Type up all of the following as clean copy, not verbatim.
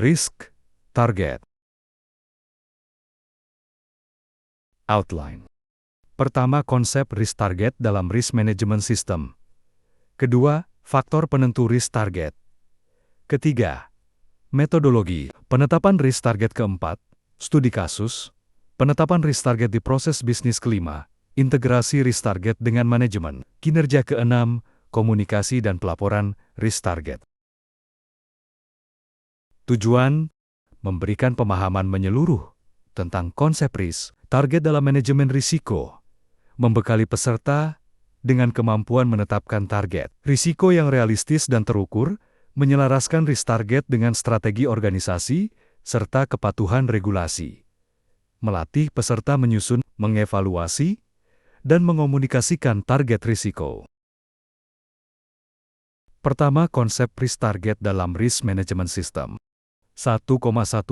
Risk Target. Outline. Pertama, konsep risk target dalam risk management system. Kedua, faktor penentu risk target. Ketiga, metodologi. Penetapan risk target. Keempat, studi kasus. Penetapan risk target di proses bisnis. Kelima, integrasi risk target dengan manajemen. Kinerja. Keenam, komunikasi dan pelaporan risk target. Tujuan, memberikan pemahaman menyeluruh tentang konsep risk target dalam manajemen risiko, membekali peserta dengan kemampuan menetapkan target risiko yang realistis dan terukur, menyelaraskan risk target dengan strategi organisasi, serta kepatuhan regulasi. Melatih peserta menyusun, mengevaluasi, dan mengomunikasikan target risiko. Pertama, konsep risk target dalam risk management system. 1,1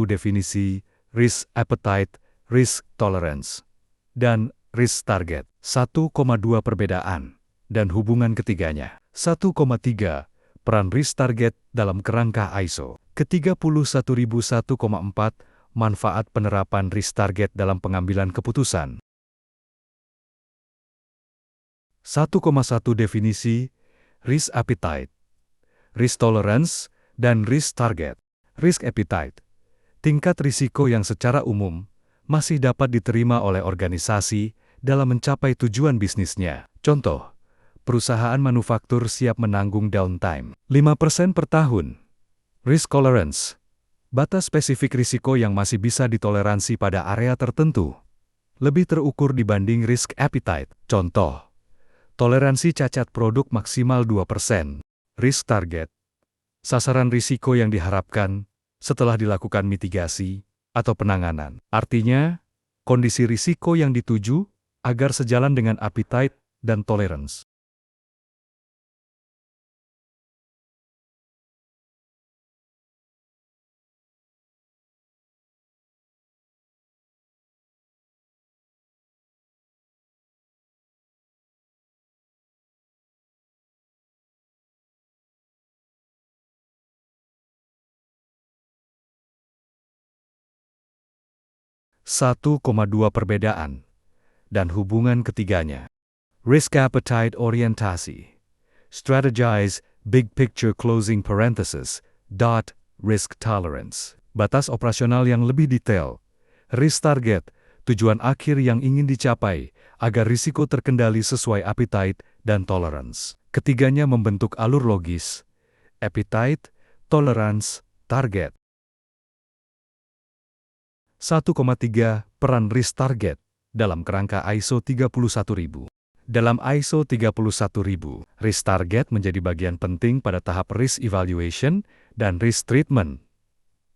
definisi, risk appetite, risk tolerance, dan risk target. 1,2 perbedaan dan hubungan ketiganya. 1,3 peran risk target dalam kerangka ISO. ke-31001,4 manfaat penerapan risk target dalam pengambilan keputusan. 1,1 definisi, risk appetite, risk tolerance, dan risk target. Risk appetite, tingkat risiko yang secara umum masih dapat diterima oleh organisasi dalam mencapai tujuan bisnisnya. Contoh, perusahaan manufaktur siap menanggung downtime 5% per tahun. Risk tolerance, batas spesifik risiko yang masih bisa ditoleransi pada area tertentu, lebih terukur dibanding risk appetite. Contoh, toleransi cacat produk maksimal 2%. Risk target, sasaran risiko yang diharapkan setelah dilakukan mitigasi atau penanganan. Artinya, kondisi risiko yang dituju agar sejalan dengan appetite dan tolerance. Satu koma dua perbedaan dan hubungan ketiganya. Risk appetite orientasi. Strategize, big picture closing parenthesis, dot, risk tolerance. Batas operasional yang lebih detail. Risk target, tujuan akhir yang ingin dicapai agar risiko terkendali sesuai appetite dan tolerance. Ketiganya membentuk alur logis. Appetite, tolerance, target. 1,3 peran risk target dalam kerangka ISO 31000. Dalam ISO 31000, risk target menjadi bagian penting pada tahap risk evaluation dan risk treatment.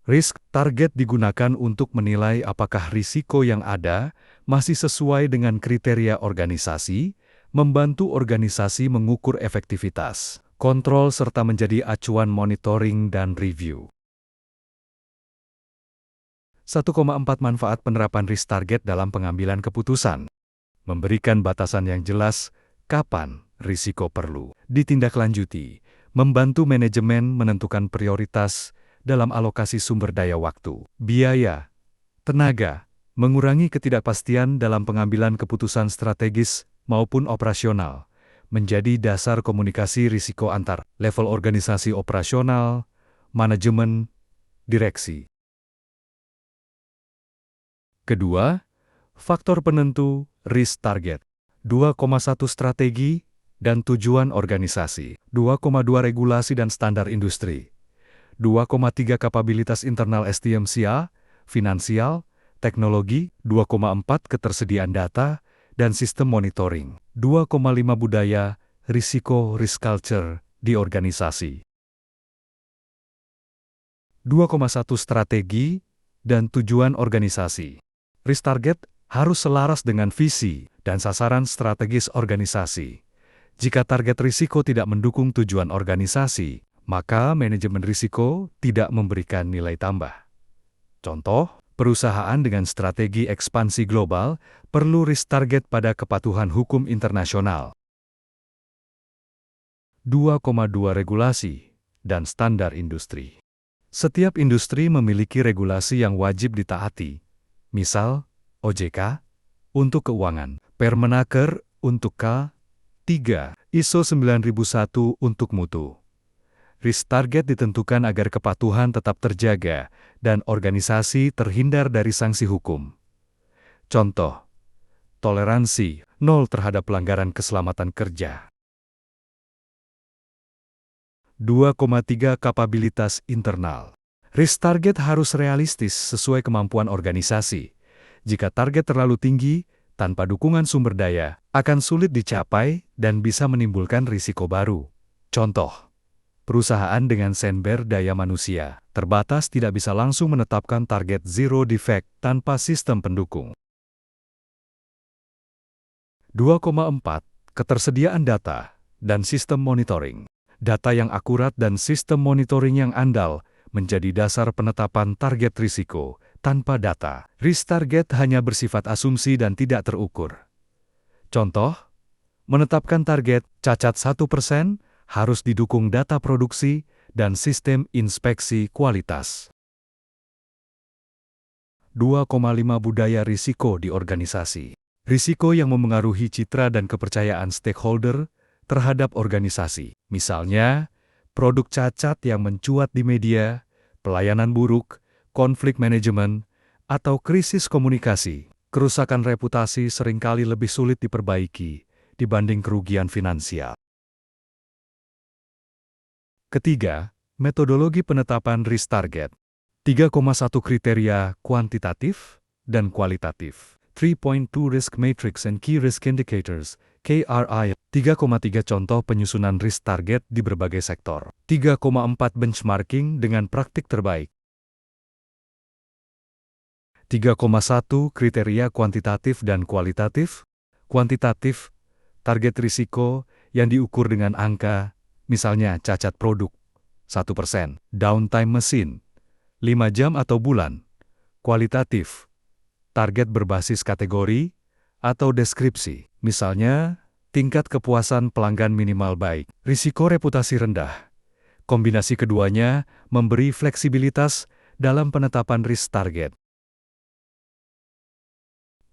Risk target digunakan untuk menilai apakah risiko yang ada masih sesuai dengan kriteria organisasi, membantu organisasi mengukur efektivitas, kontrol serta menjadi acuan monitoring dan review. 1,4 manfaat penerapan risk target dalam pengambilan keputusan. Memberikan batasan yang jelas kapan risiko perlu ditindaklanjuti, membantu manajemen menentukan prioritas dalam alokasi sumber daya waktu, biaya, tenaga, mengurangi ketidakpastian dalam pengambilan keputusan strategis maupun operasional, menjadi dasar komunikasi risiko antar level organisasi operasional, manajemen, direksi. Kedua, faktor penentu risk target. 2,1 strategi dan tujuan organisasi. 2,2 regulasi dan standar industri. 2,3 kapabilitas internal SDM/CA, finansial, teknologi. 2,4 ketersediaan data dan sistem monitoring. 2,5 budaya, risiko, risk culture di organisasi. 2,1 strategi dan tujuan organisasi. Risk target harus selaras dengan visi dan sasaran strategis organisasi. Jika target risiko tidak mendukung tujuan organisasi, maka manajemen risiko tidak memberikan nilai tambah. Contoh, perusahaan dengan strategi ekspansi global perlu risk target pada kepatuhan hukum internasional. 2,2 regulasi dan standar industri. Setiap industri memiliki regulasi yang wajib ditaati. Misal, OJK untuk keuangan, Permenaker untuk K3, ISO 9001 untuk mutu. Risk target ditentukan agar kepatuhan tetap terjaga dan organisasi terhindar dari sanksi hukum. Contoh, toleransi 0 terhadap pelanggaran keselamatan kerja. 2,3 Kapabilitas internal. Risk target harus realistis sesuai kemampuan organisasi. Jika target terlalu tinggi, tanpa dukungan sumber daya, akan sulit dicapai dan bisa menimbulkan risiko baru. Contoh, perusahaan dengan sumber daya manusia terbatas tidak bisa langsung menetapkan target zero defect tanpa sistem pendukung. 2,4 Ketersediaan data dan sistem monitoring. Data yang akurat dan sistem monitoring yang andal menjadi dasar penetapan target risiko. Tanpa data, risk target hanya bersifat asumsi dan tidak terukur. Contoh, menetapkan target cacat 1% harus didukung data produksi dan sistem inspeksi kualitas. 2,5 Budaya risiko di organisasi. Risiko yang memengaruhi citra dan kepercayaan stakeholder terhadap organisasi. Misalnya, produk cacat yang mencuat di media, pelayanan buruk, konflik manajemen, atau krisis komunikasi. Kerusakan reputasi seringkali lebih sulit diperbaiki dibanding kerugian finansial. Ketiga, metodologi penetapan risk target. 3,1 Kriteria kuantitatif dan kualitatif. 3.2 Risk Matrix and Key Risk Indicators, KRI. 3,3 Contoh penyusunan risk target di berbagai sektor. 3,4 Benchmarking dengan praktik terbaik. 3,1 Kriteria kuantitatif dan kualitatif. Kuantitatif, target risiko yang diukur dengan angka, misalnya cacat produk, 1%, downtime mesin, 5 jam atau bulan. Kualitatif, target berbasis kategori atau deskripsi, misalnya tingkat kepuasan pelanggan minimal baik, risiko reputasi rendah. Kombinasi keduanya memberi fleksibilitas dalam penetapan risk target.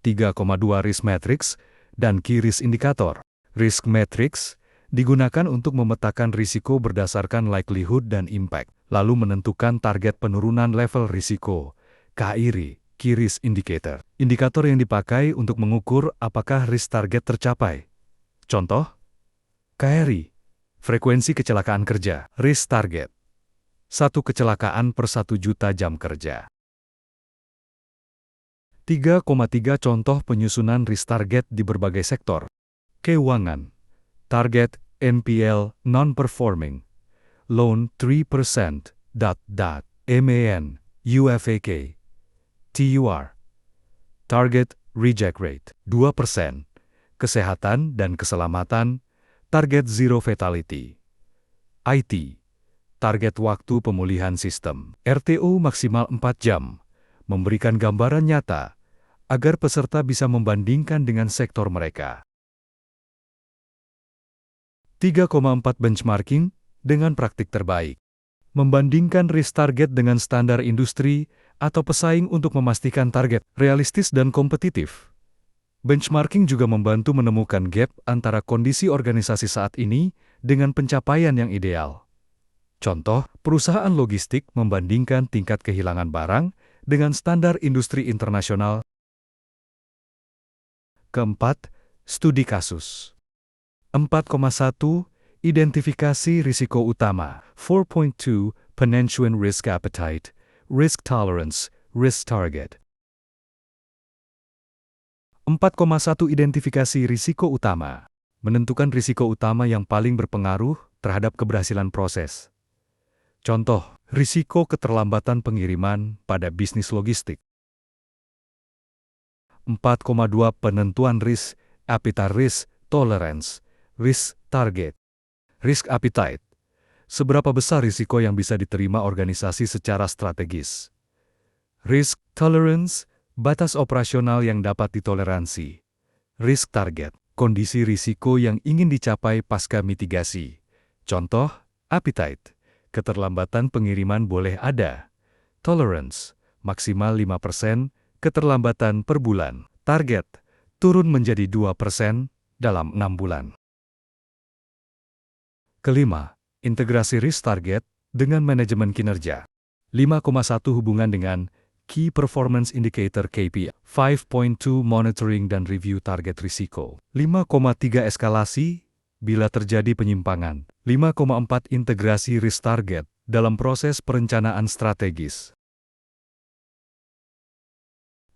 3,2 Risk Matrix dan Key Risk Indicator. Risk Matrix digunakan untuk memetakan risiko berdasarkan likelihood dan impact, lalu menentukan target penurunan level risiko, KRI. Key Risk Indicator. Indikator yang dipakai untuk mengukur apakah risk target tercapai. Contoh, KRI, frekuensi kecelakaan kerja, risk target. 1 kecelakaan per 1 juta jam kerja. 3,3 Contoh penyusunan risk target di berbagai sektor. Keuangan, target NPL non-performing, loan 3%, MAN, UFAK. TUR, target reject rate, 2%, kesehatan dan keselamatan, target zero fatality. IT, target waktu pemulihan sistem, RTO maksimal 4 jam, memberikan gambaran nyata, agar peserta bisa membandingkan dengan sektor mereka. 3,4 Benchmarking dengan praktik terbaik. Membandingkan risk target dengan standar industri atau pesaing untuk memastikan target realistis dan kompetitif. Benchmarking juga membantu menemukan gap antara kondisi organisasi saat ini dengan pencapaian yang ideal. Contoh, perusahaan logistik membandingkan tingkat kehilangan barang dengan standar industri internasional. Keempat, studi kasus. 4,1 Identifikasi risiko utama. 4.2 Penentuan risk appetite, risk tolerance, risk target. 4,1 Identifikasi risiko utama. Menentukan risiko utama yang paling berpengaruh terhadap keberhasilan proses. Contoh, risiko keterlambatan pengiriman pada bisnis logistik. 4,2 Penentuan risk appetite, risk tolerance, risk target. Risk appetite. Seberapa besar risiko yang bisa diterima organisasi secara strategis. Risk tolerance, batas operasional yang dapat ditoleransi. Risk target, kondisi risiko yang ingin dicapai pasca mitigasi. Contoh, appetite, keterlambatan pengiriman boleh ada. Tolerance, maksimal 5% keterlambatan per bulan. Target, turun menjadi 2% dalam 6 bulan. Kelima, integrasi risk target dengan manajemen kinerja. 5,1 hubungan dengan Key Performance Indicator KPI. 5.2 monitoring dan review target risiko. 5,3 eskalasi bila terjadi penyimpangan. 5,4 integrasi risk target dalam proses perencanaan strategis.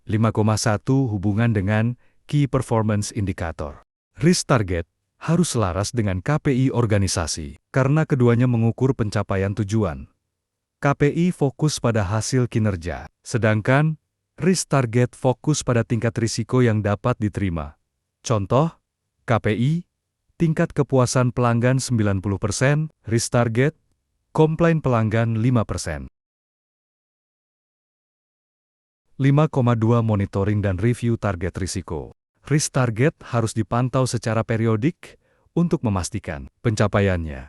5,1 hubungan dengan Key Performance Indicator. Risk target harus selaras dengan KPI organisasi, karena keduanya mengukur pencapaian tujuan. KPI fokus pada hasil kinerja, sedangkan risk target fokus pada tingkat risiko yang dapat diterima. Contoh, KPI, tingkat kepuasan pelanggan 90%, risk target, komplain pelanggan 5%. 5,2 monitoring dan review target risiko. Risk target harus dipantau secara periodik untuk memastikan pencapaiannya.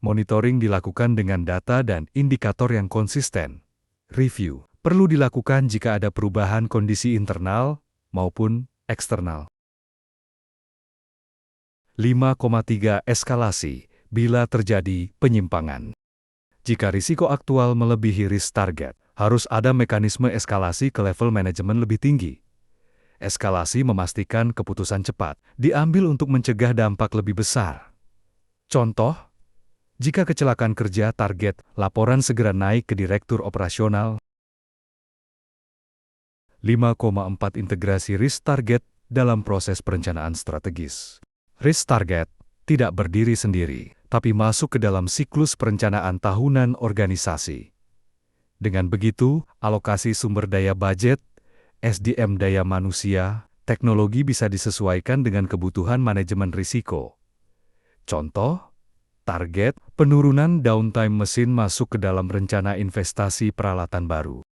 Monitoring dilakukan dengan data dan indikator yang konsisten. Review perlu dilakukan jika ada perubahan kondisi internal maupun eksternal. 5,3 eskalasi bila terjadi penyimpangan. Jika risiko aktual melebihi risk target, harus ada mekanisme eskalasi ke level manajemen lebih tinggi. Eskalasi memastikan keputusan cepat diambil untuk mencegah dampak lebih besar. Contoh, jika kecelakaan kerja target, laporan segera naik ke direktur operasional. 5,4 integrasi risk target dalam proses perencanaan strategis. Risk target tidak berdiri sendiri, tapi masuk ke dalam siklus perencanaan tahunan organisasi. Dengan begitu, alokasi sumber daya budget, SDM daya manusia, teknologi bisa disesuaikan dengan kebutuhan manajemen risiko. Contoh, target penurunan downtime mesin masuk ke dalam rencana investasi peralatan baru.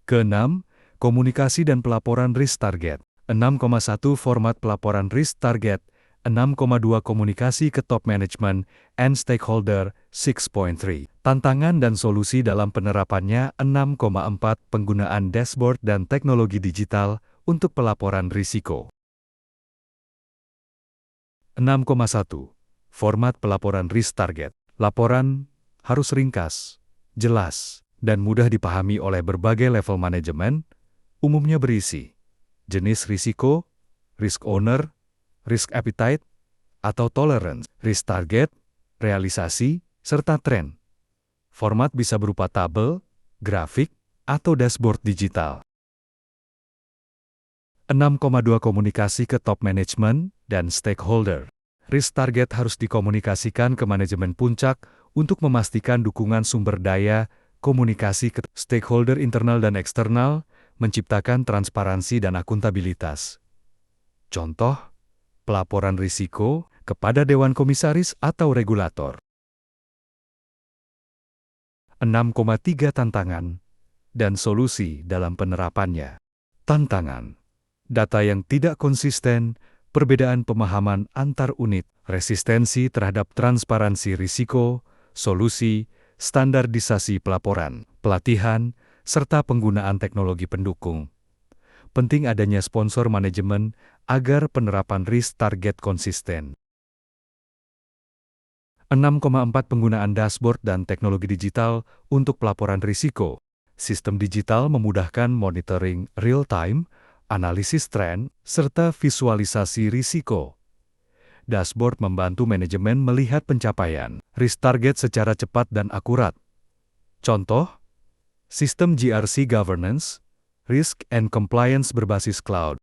Keenam, komunikasi dan pelaporan risk target. 6,1 format pelaporan risk target. 6,2 komunikasi ke top management and stakeholder. 6.3 tantangan dan solusi dalam penerapannya. 6,4 penggunaan dashboard dan teknologi digital untuk pelaporan risiko. 6,1 format pelaporan risk target. Laporan harus ringkas, jelas, dan mudah dipahami oleh berbagai level manajemen. Umumnya berisi jenis risiko, risk owner, risk appetite, atau tolerance, risk target, realisasi, serta tren. Format bisa berupa tabel, grafik, atau dashboard digital. 6,2 komunikasi ke top management dan stakeholder. Risk target harus dikomunikasikan ke manajemen puncak untuk memastikan dukungan sumber daya, komunikasi ke stakeholder internal dan eksternal, menciptakan transparansi dan akuntabilitas. Contoh, pelaporan risiko kepada Dewan Komisaris atau regulator. 6,3 tantangan dan solusi dalam penerapannya. Tantangan, data yang tidak konsisten, perbedaan pemahaman antar unit, resistensi terhadap transparansi risiko, solusi, standarisasi pelaporan, pelatihan, serta penggunaan teknologi pendukung. Penting adanya sponsor manajemen agar penerapan risk target konsisten. 6,4 penggunaan dashboard dan teknologi digital untuk pelaporan risiko. Sistem digital memudahkan monitoring real-time, analisis tren, serta visualisasi risiko. Dashboard membantu manajemen melihat pencapaian risk target secara cepat dan akurat. Contoh, sistem GRC Governance, Risk and Compliance berbasis cloud,